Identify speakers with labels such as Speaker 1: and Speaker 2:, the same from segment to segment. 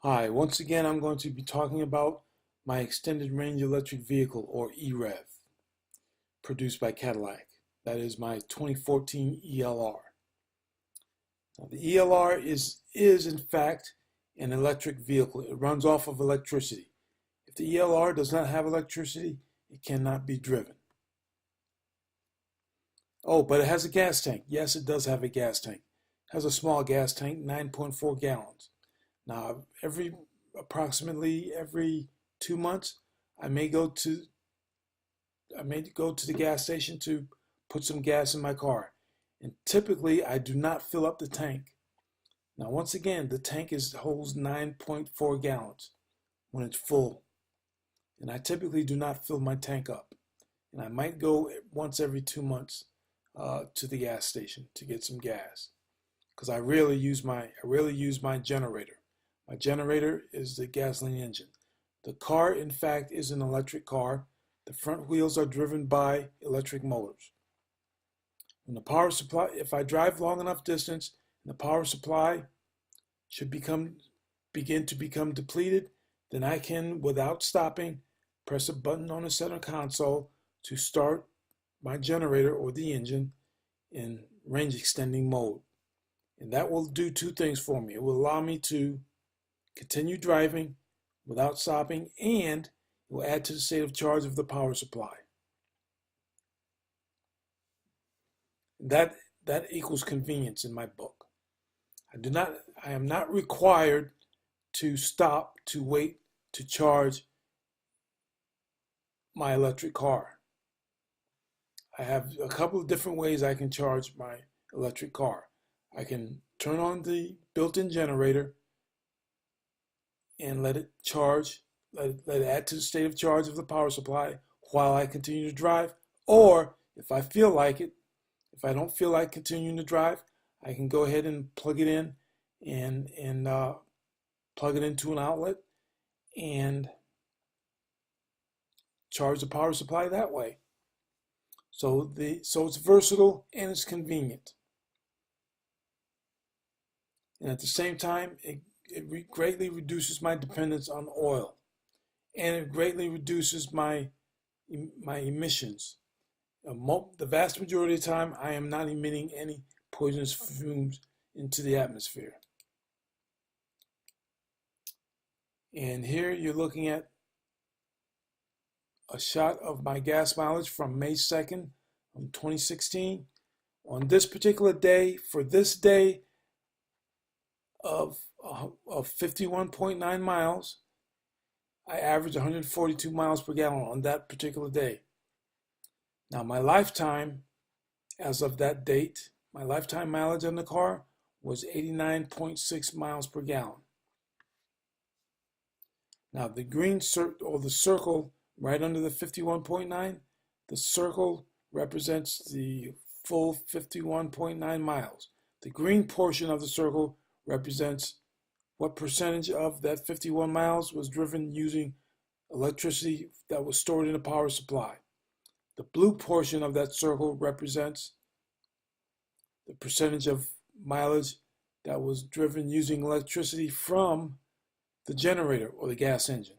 Speaker 1: Hi, once again I'm going to be talking about my extended range electric vehicle, or EREV, produced by Cadillac. That is my 2014 ELR. Now, the ELR is in fact an electric vehicle. It runs off of electricity. If the ELR does not have electricity, it cannot be driven. Oh, but it has a gas tank. Yes, it does have a gas tank. It has a small gas tank, 9.4 gallons. Now, approximately every 2 months, I may go to the gas station to put some gas in my car. And typically, I do not fill up the tank. Now, once again, the tank holds 9.4 gallons when it's full. And I typically do not fill my tank up. And I might go once every 2 months to the gas station to get some gas, because I really use my generator. My generator is the gasoline engine. The car, in fact, is an electric car. The front wheels are driven by electric motors. When the power supply, if I drive long enough distance and the power supply should begin to become depleted, then I can, without stopping, press a button on the center console to start my generator or the engine in range extending mode. And that will do two things for me. It will allow me to continue driving without stopping, and it will add to the state of charge of the power supply. That equals convenience in my book. I am not required to stop to wait to charge my electric car. I have a couple of different ways I can charge my electric car. I can turn on the built-in generator and let it charge, let it add to the state of charge of the power supply while I continue to drive. Or if I feel like it, if I don't feel like continuing to drive, I can go ahead and plug it in and plug it into an outlet and charge the power supply that way. So it's versatile and it's convenient. And at the same time, it greatly reduces my dependence on oil, and it greatly reduces my emissions. The vast majority of the time, I am not emitting any poisonous fumes into the atmosphere. And here you're looking at a shot of my gas mileage from May 2nd, 2016. On this particular day, for this day of 51.9 miles, I averaged 142 miles per gallon on that particular day. Now, my lifetime, as of that date, my lifetime mileage on the car was 89.6 miles per gallon. Now, the green or the circle right under the 51.9, the circle represents the full 51.9 miles. The green portion of the circle represents what percentage of that 51 miles was driven using electricity that was stored in a power supply. The blue portion of that circle represents the percentage of mileage that was driven using electricity from the generator or the gas engine.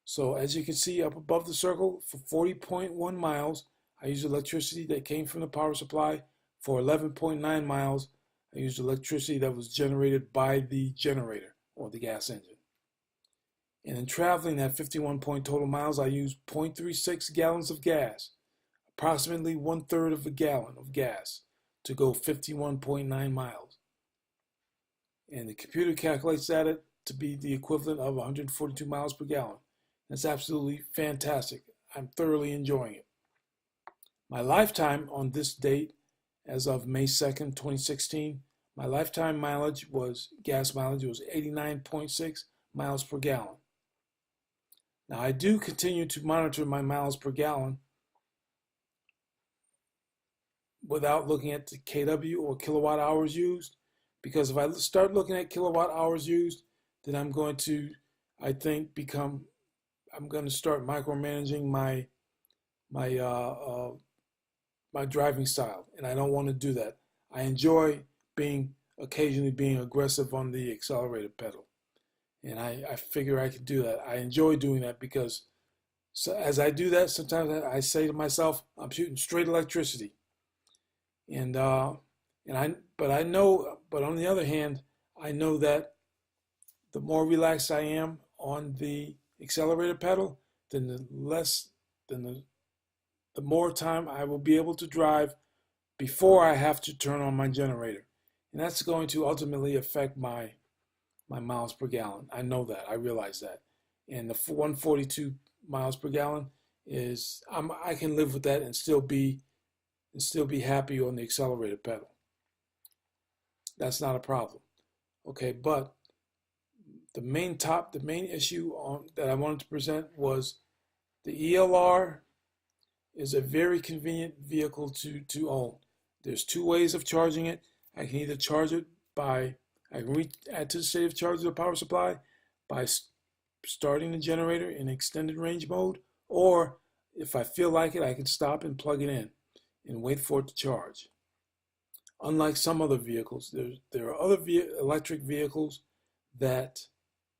Speaker 1: So as you can see up above the circle, for 40.1 miles, I used electricity that came from the power supply. For 11.9 miles, I used electricity that was generated by the generator or the gas engine. And in traveling that 51 total miles, I used 0.36 gallons of gas, approximately 1/3 of a gallon of gas, to go 51.9 miles. And the computer calculates that to be the equivalent of 142 miles per gallon. That's absolutely fantastic. I'm thoroughly enjoying it. My lifetime on this date, as of May 2nd, 2016, my lifetime mileage was, gas mileage was 89.6 miles per gallon. Now, I do continue to monitor my miles per gallon without looking at the KW or kilowatt hours used, because if I start looking at kilowatt hours used, then I'm going to, I think, I'm going to start micromanaging my driving style, and I don't want to do that. I enjoy occasionally being aggressive on the accelerator pedal. And I figure I can do that. I enjoy doing that because as I do that, sometimes I say to myself, I'm shooting straight electricity. And but I know, but on the other hand, I know that the more relaxed I am on the accelerator pedal, then the more time I will be able to drive before I have to turn on my generator. And that's going to ultimately affect my miles per gallon. I know that. I realize that. And the 142 miles per gallon is I can live with that and still be happy on the accelerator pedal. That's not a problem. Okay, but the main issue that I wanted to present was the ELR is a very convenient vehicle to own. There's two ways of charging it. I can either charge it I can add to the state of charge of the power supply by starting the generator in extended range mode, or if I feel like it, I can stop and plug it in and wait for it to charge. Unlike some other vehicles, there are other electric vehicles that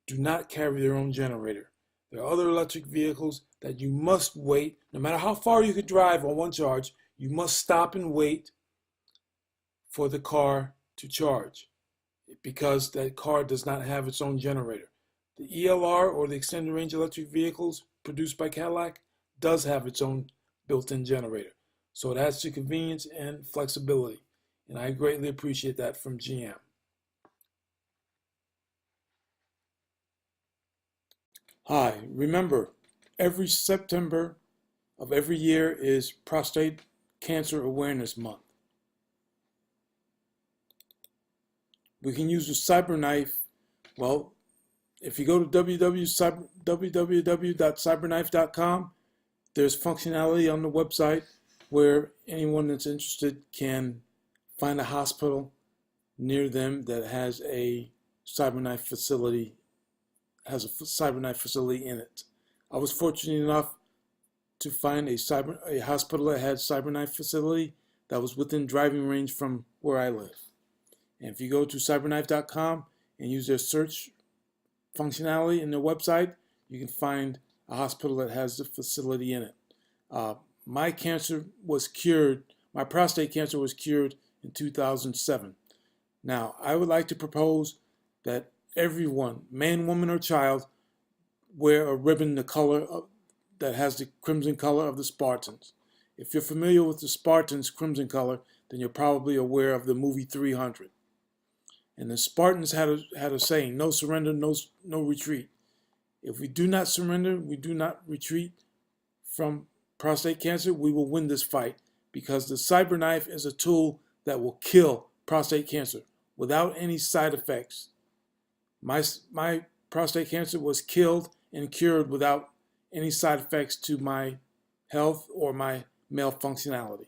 Speaker 1: do not carry their own generator. There are other electric vehicles that you must wait, no matter how far you could drive on one charge, you must stop and wait for the car to charge because that car does not have its own generator. The ELR, or the extended range electric vehicles produced by Cadillac, does have its own built-in generator. So it adds to convenience and flexibility. And I greatly appreciate that from GM. Hi, remember, every September of every year is Prostate Cancer Awareness Month. We can use the CyberKnife. Well, if you go to www.cyberknife.com, there's functionality on the website where anyone that's interested can find a hospital near them that has a CyberKnife facility, in it. I was fortunate enough to find a hospital that had CyberKnife facility that was within driving range from where I live. And if you go to cyberknife.com and use their search functionality in their website, you can find a hospital that has the facility in it. My cancer was cured. My prostate cancer was cured in 2007. Now, I would like to propose that everyone, man, woman, or child, wear a ribbon that has the crimson color of the Spartans. If you're familiar with the Spartans' crimson color, then you're probably aware of the movie 300. And the Spartans had a saying: no surrender, no retreat. If we do not surrender, we do not retreat from prostate cancer, we will win this fight, because the CyberKnife is a tool that will kill prostate cancer without any side effects. My prostate cancer was killed and cured without any side effects to my health or my male functionality.